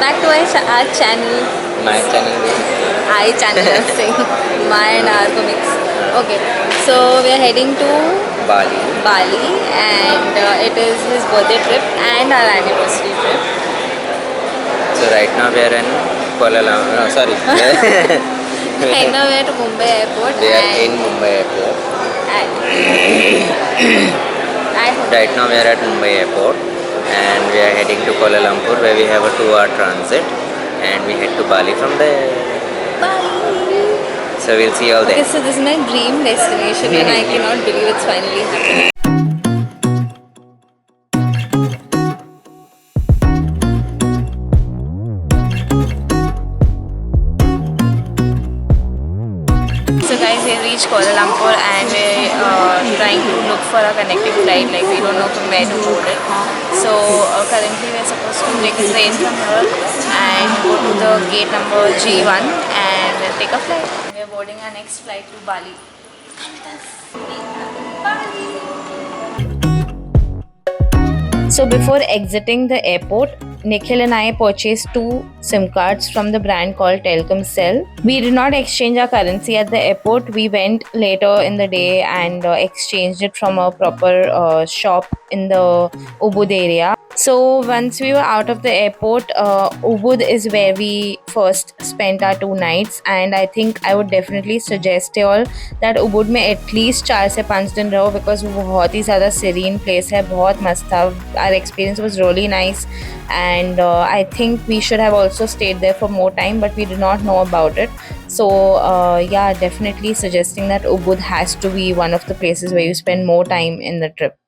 back to our channel. My channel is I channel I'm saying my and our comics. Okay, so we are heading to Bali. Bali, and it is his birthday trip and our anniversary trip. So right now we are in Kuala Lumpur. No, sorry. Right now we are to Mumbai airport We are in and Mumbai airport. at Right now we are at Mumbai airport and we are heading to Kuala Lumpur where we have a 2-hour transit and we head to Bali from there. Bali. So we'll see you all Okay, there. so this is my dream destination and I cannot believe it's finally happening. So guys, we reached Kuala Lumpur and we're trying to look for a connecting flight. Like we don't know from where to board it. So currently we're supposed to take a train from here and go to the gate number G1 and take a flight. We're boarding our next flight to Bali. So before exiting the airport, Nikhil and I purchased 2 SIM cards from the brand called Telkomsel. We did not exchange our currency at the airport. We went later in the day and exchanged it from a proper shop in the Ubud area. So once we were out of the airport, Ubud is where we first spent our 2 nights, and I think I would definitely suggest you all that Ubud में at least 4 से 5 दिन रहो because वो बहुत ही ज़्यादा serene place है, बहुत मस्त था. Our experience was really nice and I think we should have also stayed there for more time, but we did not know about it. So yeah, definitely suggesting that Ubud has to be one of the places where you spend more time in the trip.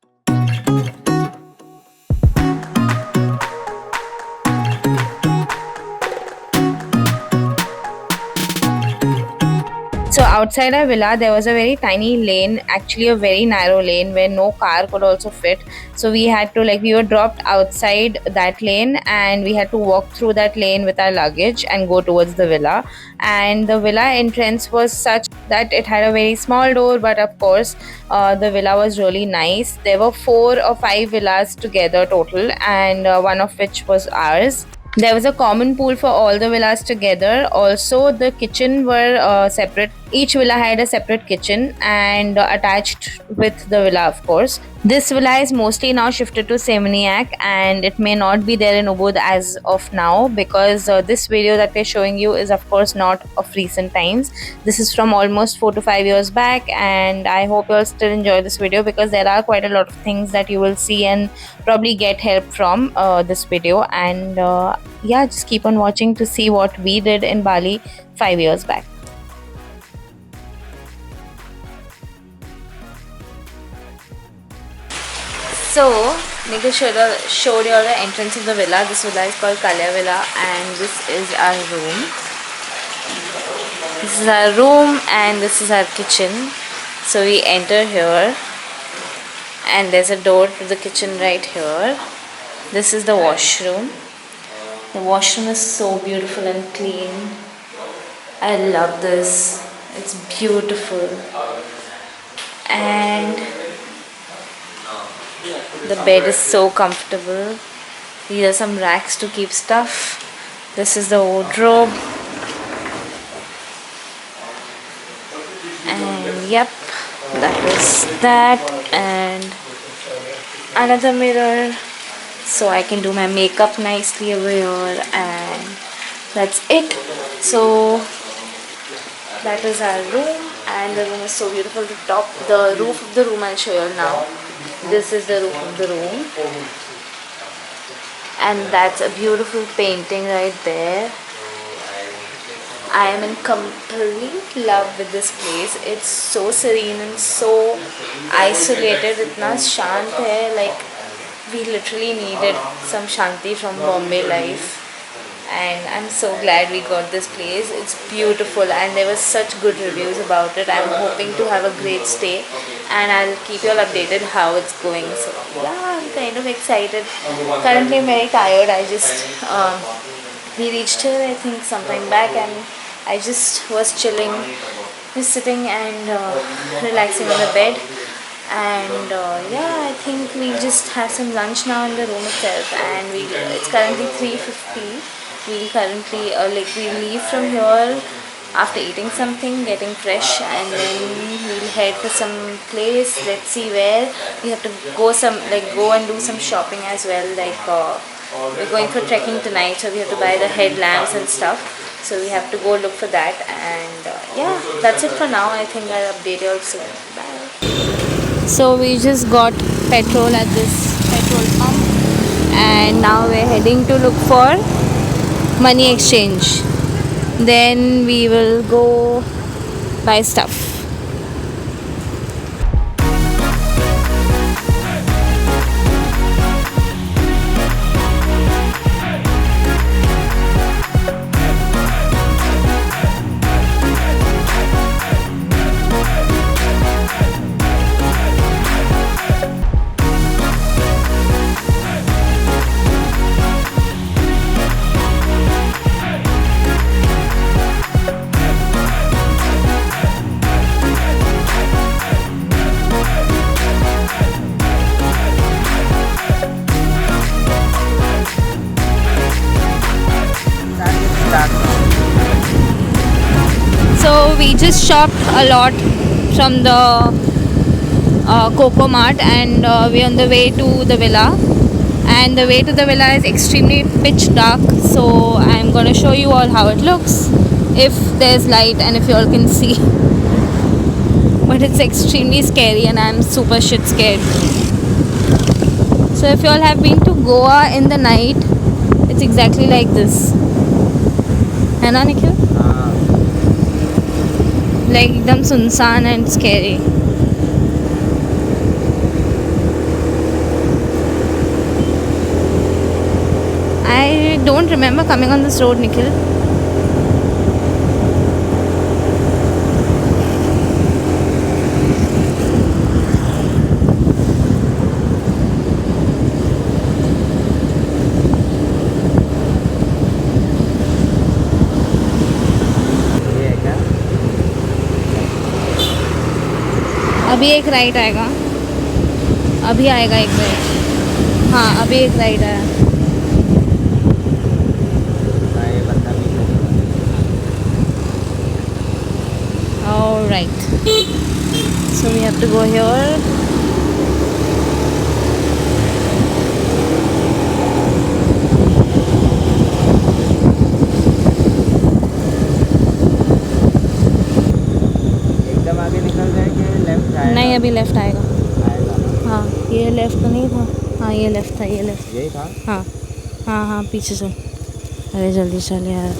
So outside our villa, there was a very tiny lane, actually a very narrow lane where no car could also fit. So we had to we were dropped outside that lane and we had to walk through that lane with our luggage and go towards the villa. And the villa entrance was such that it had a very small door, but of course the villa was really nice. There were 4 or 5 villas together total, and one of which was ours. There was a common pool for all the villas together. Also, the kitchen were separate. Each villa had a separate kitchen and attached with the villa, of course. This villa is mostly now shifted to Seminyak and it may not be there in Ubud as of now because this video that we're showing you is of course not of recent times. This is from almost 4 to 5 years back, and I hope you'll still enjoy this video because there are quite a lot of things that you will see and probably get help from this video. And yeah, just keep on watching to see what we did in Bali 5 years back. So, Nikhil showed you all the entrance of the villa. This villa is called Kalya Villa and this is our room. This is our room and this is our kitchen. So we enter here and there's a door to the kitchen right here. This is the washroom. The washroom is so beautiful and clean. I love this. It's beautiful. And the bed is so comfortable. These are some racks to keep stuff. This is the wardrobe. And yep, that is that. And another mirror so I can do my makeup nicely over here, and that's it. So that is our room, and the room is so beautiful. The roof of the room I'll show you now. This is the roof of the room, and that's a beautiful painting right there. I am in complete love with this place. It's so serene and so isolated. Itna shant hai, like we literally needed some shanti from Bombay life. And I'm so glad we got this place. It's beautiful and there were such good reviews about it. I'm hoping to have a great stay and I'll keep you all updated how it's going. So yeah, I'm kind of excited. Currently I'm very tired. We reached here I think sometime back and I just was chilling, just sitting and relaxing on the bed. And yeah, I think we just have some lunch now in the room itself, and it's currently 3:50 we'll currently we'll leave from here after eating something, getting fresh, and then we'll head to some place. Let's see where. We have to go and do some shopping as well. We're going for trekking tonight, so we have to buy the headlamps and stuff. So we have to go look for that, and yeah, that's it for now. I think I'll update you all soon. Bye. So we just got petrol at this petrol pump, and now we're heading to look for money exchange. Then we will go buy stuff. So we just shopped a lot from the Coco Mart, and we're on the way to the villa. And the way to the villa is extremely pitch dark, so I'm gonna show you all how it looks, if there's light and if you all can see. But it's extremely scary and I'm super shit scared. So if you all have been to Goa in the night, it's exactly like this. है ना Nikhil? Like एकदम सुनसान and scary. I don't remember coming on this road, Nikhil. अभी एक right आएगा, अभी आएगा एक राइट. हाँ अभी एक राइट आया. All right. So we have to go here. एकदम आगे निकल जाए कि लेफ्ट आएगा? नहीं अभी लेफ्ट आएगा. आएगा. हाँ ये लेफ्ट तो नहीं था. हाँ ये लेफ्ट था, ये लेफ्ट. यही था. हाँ हाँ हाँ पीछे चल. अरे जल्दी चल यार.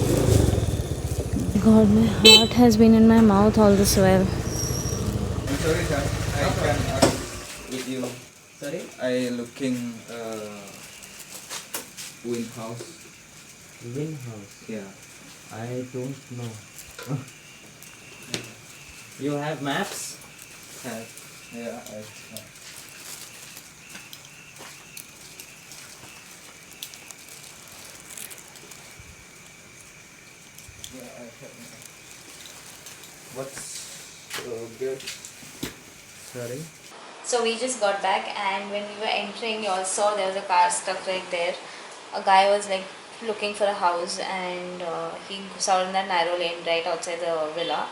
God, my heart has been in my mouth all this while. I'm sorry, sir. I can with you. Sorry? I looking wind house. Wind house. Yeah. I don't know. You have maps? Yeah. I have. What's good? Sorry? So we just got back, and when we were entering, you all saw there was a car stuck right there. A guy was like looking for a house, and he saw in that narrow lane right outside the villa.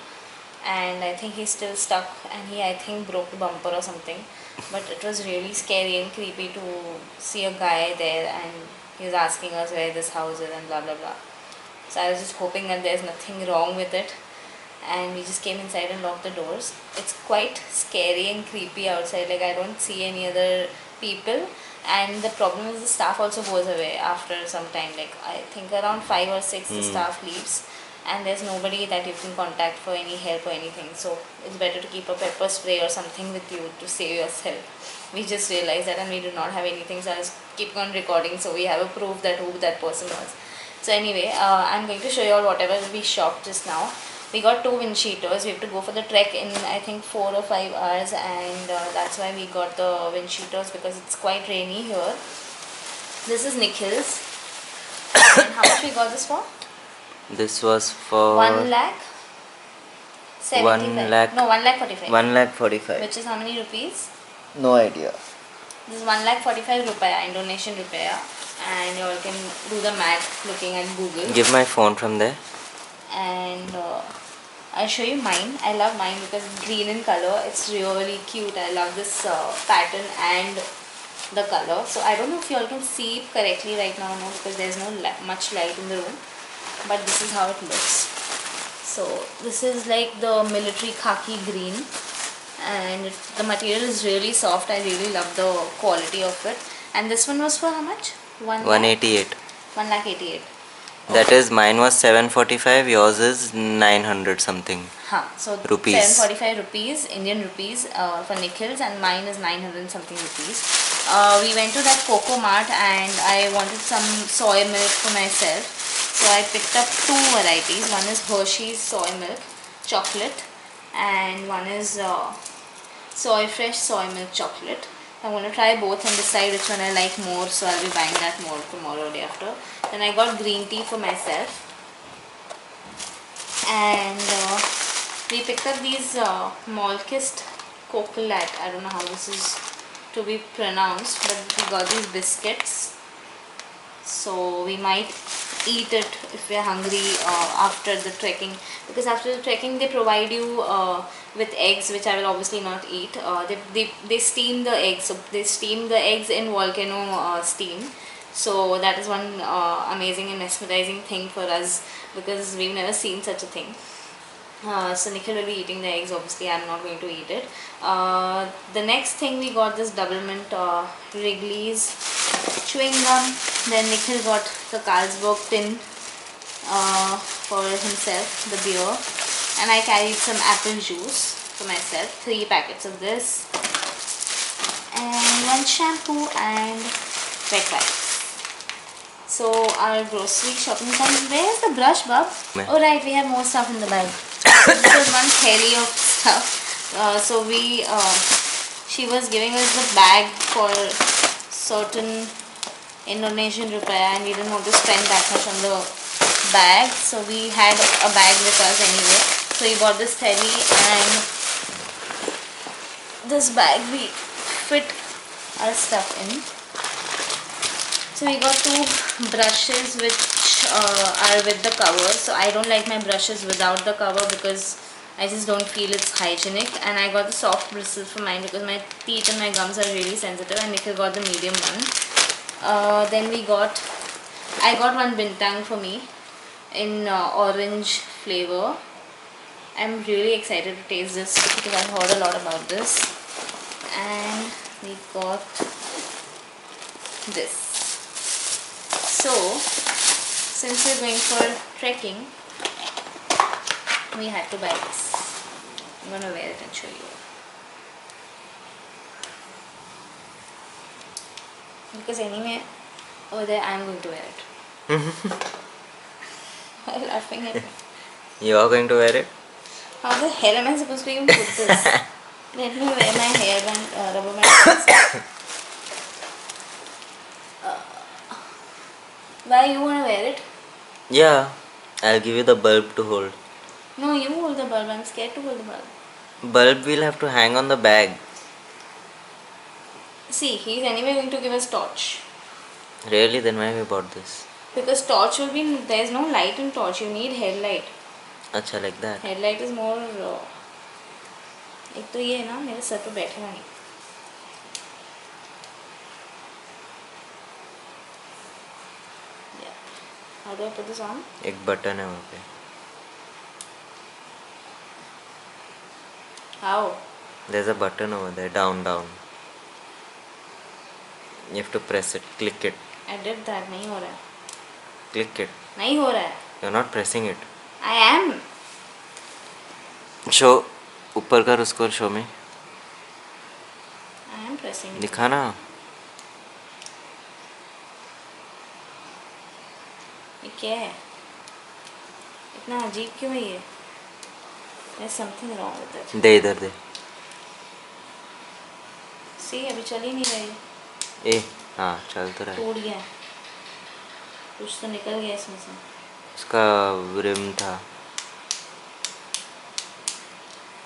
And I think he's still stuck, and he I think broke the bumper or something. But it was really scary and creepy to see a guy there, and he was asking us where this house is and blah blah blah. So I was just hoping that there's nothing wrong with it, and we just came inside and locked the doors. It's quite scary and creepy outside. Like I don't see any other people, and the problem is the staff also goes away after some time. Like I think around 5 or 6 the staff leaves, and there's nobody that you can contact for any help or anything. So it's better to keep a pepper spray or something with you to save yourself. We just realized that, and we do not have anything, so I was keeping on recording so we have a proof that who that person was. So anyway, I'm going to show you all whatever we shopped just now. We got 2 wind cheaters. We have to go for the trek in I think 4 or 5 hours, and that's why we got the wind cheaters, because it's quite rainy here. This is Nikhil's. And how much we got this for? This was for 1 lakh 75. 1 lakh. No, 1 lakh 45. 1 lakh 45. Which is how many rupees? No idea. This is 1 lakh 45 rupiah, Indonesian rupiah, and you all can do the math looking at Google. Give my phone from there. And I'll show you mine. I love mine because it's green in color. It's really cute. I love this pattern and the color. So I don't know if you all can see it correctly right now, no, because there's no much light in the room. But this is how it looks. So this is like the military khaki green, and the material is really soft. I really love the quality of it. And this one was for how much? 188. 1,88,000. That is, mine was 745. Yours is 900 something. So Rupees. 745 rupees, Indian rupees for Nikhil's, and mine is 900 something rupees. We went to that Coco Mart and I wanted some soy milk for myself. So I picked up two varieties. One is Hershey's soy milk chocolate and one is soy fresh soy milk chocolate. I'm going to try both and decide which one I like more, so I'll be buying that more tomorrow or day after. Then I got green tea for myself, and we picked up these Malkist Cocolat. I don't know how this is to be pronounced, but we got these biscuits, so we might eat it if we're hungry after the trekking, because after the trekking they provide you with eggs, which I will obviously not eat. They steam the eggs, so they steam the eggs in volcano steam. So that is one amazing and mesmerizing thing for us, because we've never seen such a thing. So Nikhil will be eating the eggs. Obviously I'm not going to eat it. The next thing, we got this double mint Wrigley's chewing gum. Then Nikhil got the Carlsberg tin for himself, the beer, and I carried some apple juice for myself, 3 packets of this, and 1 shampoo and wet wipes. So our grocery shopping time. Where's the brush, Bub? Oh right, we have more stuff in the bag. This was one theli of stuff. So she was giving us the bag for certain Indonesian rupiah, and we didn't want to spend that much on the bag, so we had a bag with us anyway. So we bought this theli, and this bag we fit our stuff in. So we got 2 brushes which are with the cover. So I don't like my brushes without the cover because I just don't feel it's hygienic. And I got the soft bristles for mine because my teeth and my gums are really sensitive, and Nikhil got the medium one. Then I got one bintang for me in orange flavor. I'm really excited to taste this because I've heard a lot about this. And we got this. So since we're going for trekking, we had to buy this. I'm gonna wear it and show you. Because anyway, over there I'm going to wear it. Why are you laughing at me? You are going to wear it? How the hell am I supposed to even put this? Let me wear my hairband, rubber band. Why you want to wear it? Yeah, I'll give you the bulb to hold. No, you hold the bulb. I'm scared to hold the bulb. Bulb will have to hang on the bag. See, he's anyway going to give us torch. Really? Then why we bought this? Because torch will be, there's no light in torch. You need headlight. Acha, like that. Headlight is more. एक तो ये है ना, मेरे sir पे बैठेगा नहीं. Yeah. How do I put this on? एक बटन है वहाँ पे. How? There's a button over there. Down. You have to press it. Click it. I did that. नहीं हो रहा है. Click it. नहीं हो रहा है. You're not pressing it. I am. Show. ऊपर कर उसको. Show me. I am pressing it. दिखा ना. ये क्या है? इतना अजीब क्यों है ये? There's something wrong with it. दे इधर दे. See, अभी चल ही नहीं रही. ए हाँ चल तो रहा है. टूट गया. कुछ तो निकल गया इसमें से. उसका रिम था.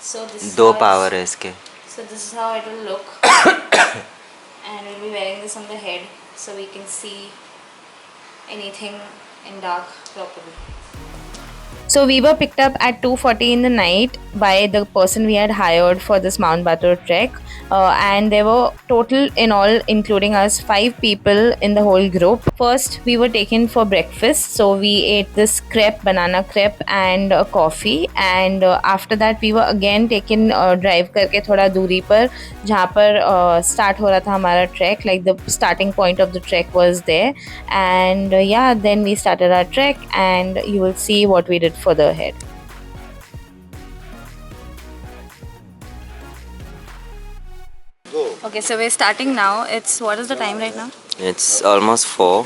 So this is 2 how power है इसके. So this is how it will look. And we'll be wearing this on the head so we can see anything in dark properly. So we were picked up at 2:40 in the night by the person we had hired for this Mount Batur trek, and there were total in all, including us, 5 people in the whole group. First, we were taken for breakfast, so we ate this crepe, banana crepe, and coffee. And after that, we were again taken drive करके थोड़ा दूरी पर जहाँ पर start हो रहा था हमारा trek, like the starting point of the trek was there. And yeah, then we started our trek, and you will see what we did further ahead. Okay, so we're starting now. It's, what is the time right now? It's almost 4.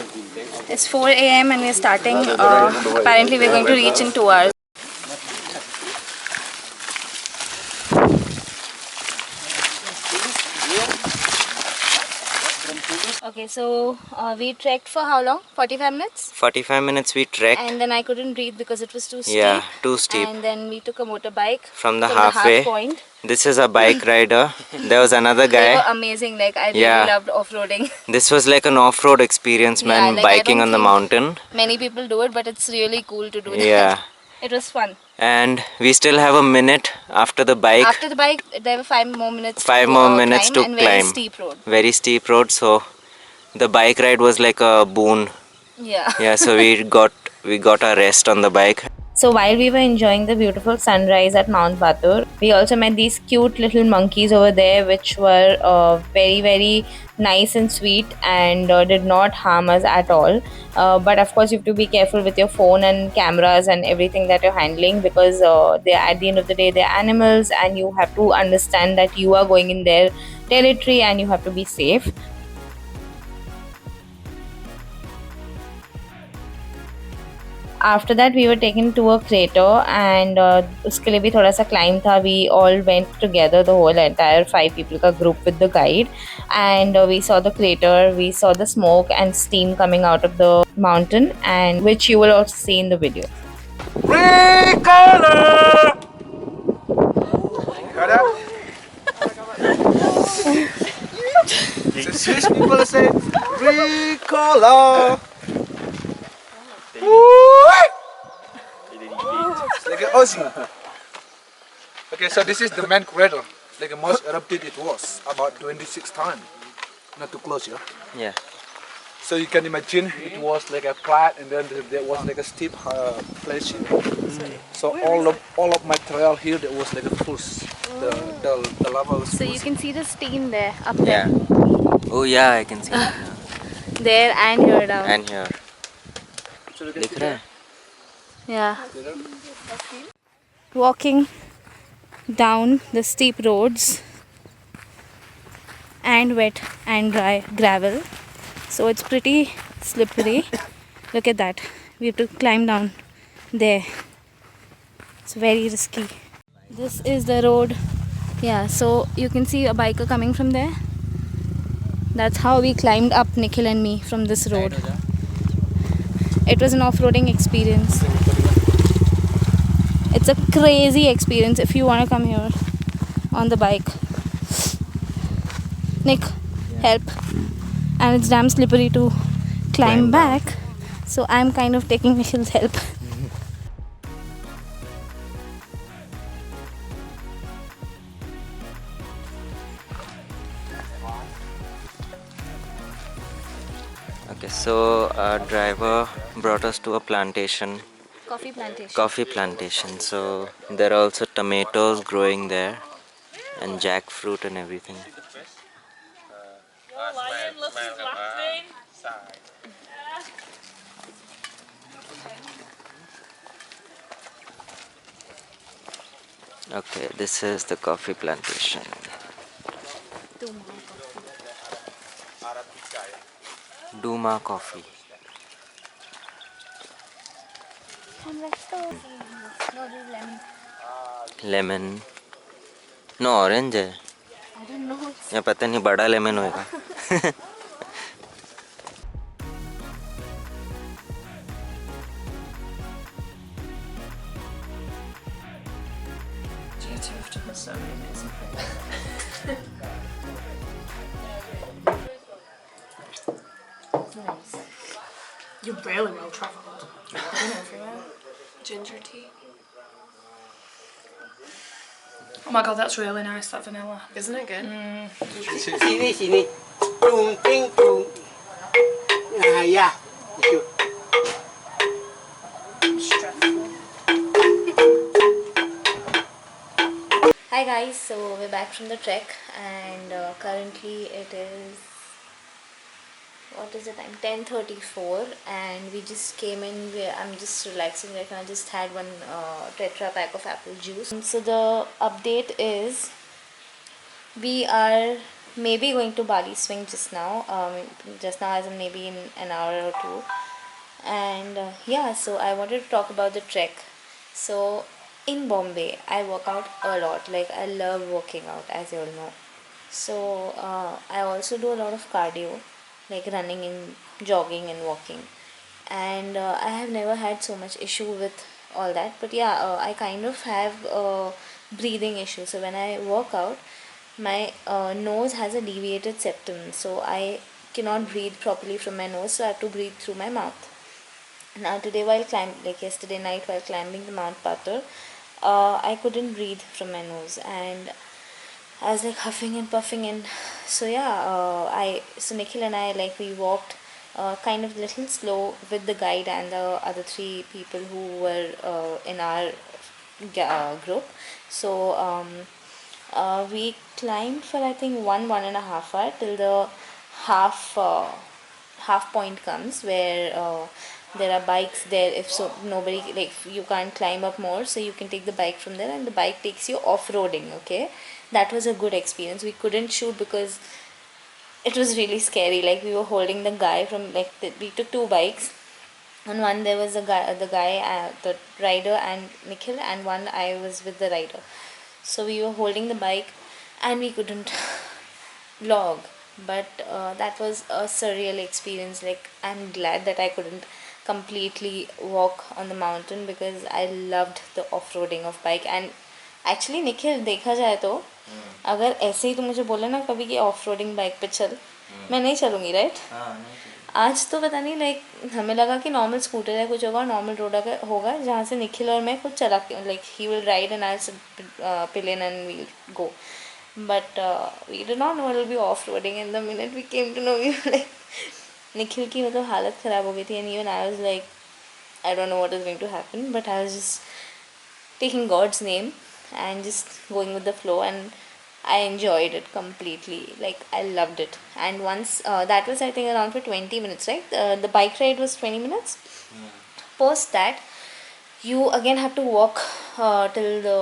It's 4 a.m. and we're starting. Apparently, we're going to reach in 2 hours. Okay, so we trekked for how long? 45 minutes? 45 minutes we trekked. And then I couldn't breathe because it was too steep. Yeah, too steep. And then we took a motorbike From the half halfway. point. This is a bike rider. There was another They were guy. amazing. Like, I Yeah. really loved off-roading. This was like an off-road experience, man, Yeah, like, I biking don't on the think mountain. Many people do it, but it's really cool to do that. Yeah. It was fun. And we still have a minute after the bike. After the bike, there were 5 more minutes. 5 more minutes to and climb. very steep road. Very steep road, so the bike ride was like a boon. Yeah. Yeah, so we got our rest on the bike. So while we were enjoying the beautiful sunrise at Mount Batur, we also met these cute little monkeys over there, which were very, very nice and sweet, and did not harm us at all. But of course, you have to be careful with your phone and cameras and everything that you're handling, because they are, at the end of the day, they're animals, and you have to understand that you are going in their territory and you have to be safe. After that, we were taken to a crater, and उसके लिए भी थोड़ा सा climb था. We all went together, the whole entire 5 people का group with the guide, and we saw the crater. We saw the smoke and steam coming out of the mountain, and which you will also see in the video. Recolor! Got that? So Swiss people say recolor. It's like an Aussie. Okay, so this is the main crater. Like the most erupted it was about 26 times. Not too close, yeah. Yeah. So you can imagine it was like a flat, and then there was like a steep place here. So all of my trail here, there was like a pulse. The lava was So you pulsing. can see the steam there, up there. Yeah. Oh yeah, I can see it. There and here down. And here. दिख रहा है? Yeah. Walking down the steep roads and wet and dry gravel, so it's pretty slippery. Look at that. We have to climb down there. It's very risky. This is the road. Yeah, so you can see a biker coming from there. That's how we climbed up, Nikhil and me, from this road. It was an off-roading experience. It's a crazy experience if you want to come here on the bike. Nick, help. And it's damn slippery to climb back. So I'm kind of taking Nikhil's help. Okay, so our driver brought us to a plantation. Coffee plantation. Coffee plantation. So there are also tomatoes growing there, and jackfruit and everything. Okay, this is the coffee plantation. Duma coffee. Lemon. No, orange है. I don't know. या पता नहीं बड़ा lemon होएगा. You're really well travelled. Been everywhere. Ginger tea. Oh my god, that's really nice, that vanilla. Isn't it good? Sini. Tung ting tung. Yeah. Stressful. Hi guys, so we're back from the trek and currently it is, what is the time, 10:34, and we just came in. I'm just relaxing right now. I just had one tetra pack of apple juice. So the update is we are maybe going to Bali Swing just now, as in maybe in an hour or two. And yeah, so I wanted to talk about the trek. So in Bombay I work out a lot, like I love working out, as you all know. So I also do a lot of cardio, like running and jogging and walking. And I have never had so much issue with all that. But yeah, I kind of have a breathing issue. So when I work out, my nose has a deviated septum, so I cannot breathe properly from my nose, so I have to breathe through my mouth. Now today while like yesterday night while climbing the Mount Patur, I couldn't breathe from my nose and I was like huffing and puffing. And so yeah, so Nikhil and I, like, we walked kind of little slow with the guide and the other three people who were in our group. So we climbed for I think 1.5 hour till the half half point comes where there are bikes there. If so, nobody, like, you can't climb up more, so you can take the bike from there and the bike takes you off-roading. Okay, that was a good experience. We couldn't shoot because it was really scary. Like, we were holding the guy from, like, we took two bikes. On one there was the rider and Nikhil, and one I was with the rider. So we were holding the bike and we couldn't vlog. But that was a surreal experience. Like, I'm glad that I couldn't completely walk on the mountain because I loved the off-roading of bike. And actually Nikhil, देखा जाए तो अगर ऐसे ही तो मुझे बोले ना कभी कि ऑफ रोडिंग बाइक पे चल, मैं नहीं चलूँगी, राइट? आज तो पता नहीं, लाइक, हमें लगा कि नॉर्मल स्कूटर है कुछ होगा, नॉर्मल रोड होगा जहाँ से निखिल और मैं खुद चला के, like, he will ride and I pile in and we go. But we did not know it will be off-roading, and the minute we came to know, we were like, Nikhil की मतलब हालत ख़राब हो गई थी. And even I was like, I don't know what is going to happen, but I was just taking God's name and just going with the flow, and I enjoyed it completely. Like, I loved it. And once that was, I think, around for 20 minutes, right? The bike ride was 20 minutes. Post that, you again have to walk till the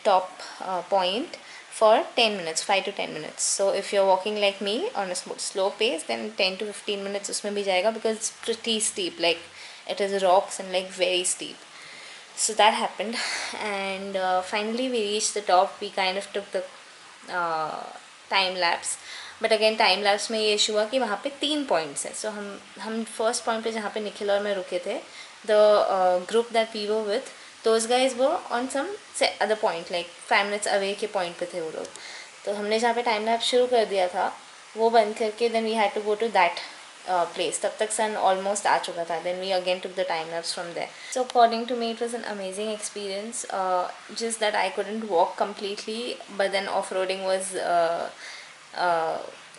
top point for 10 minutes, 5 to 10 minutes. So if you're walking like me on a slow pace, then 10 to 15 minutes usme bhi jayega, because it's pretty steep. Like, it is rocks and like very steep. So that happened, and finally we reached the top. We kind of took the time lapse, but again time lapse में ये issue हुआ कि वहाँ पे 3 points हैं. सो हम first point पे जहाँ पे निखिल और मैं रुके थे, the group that we were with, those guys वो on some other point, like 5 minutes away के पॉइंट पे थे वो लोग. तो हमने जहाँ पे टाइम लैप शुरू कर दिया था वो बंद करके then we had to go to that place. तब तक सन ऑलमोस्ट आ चुका था. Then we again took the time lapse from there. So according to me it was an amazing experience, just that I couldn't walk completely, but then off-roading was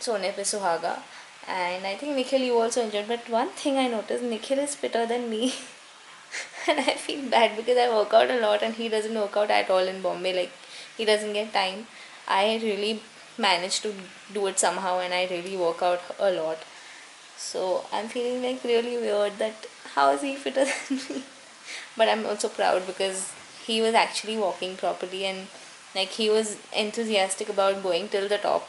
Sone Pe Suhaga. And I think Nikhil, you also enjoyed. But one thing I noticed, Nikhil is fitter than me. And I feel bad because I work out a lot and he doesn't work out at all in Bombay. Like, he doesn't get time. I really managed to do it somehow, and I really work out a lot. So I'm feeling like really weird that how is he fitter than me? But I'm also proud because he was actually walking properly, and like, he was enthusiastic about going till the top.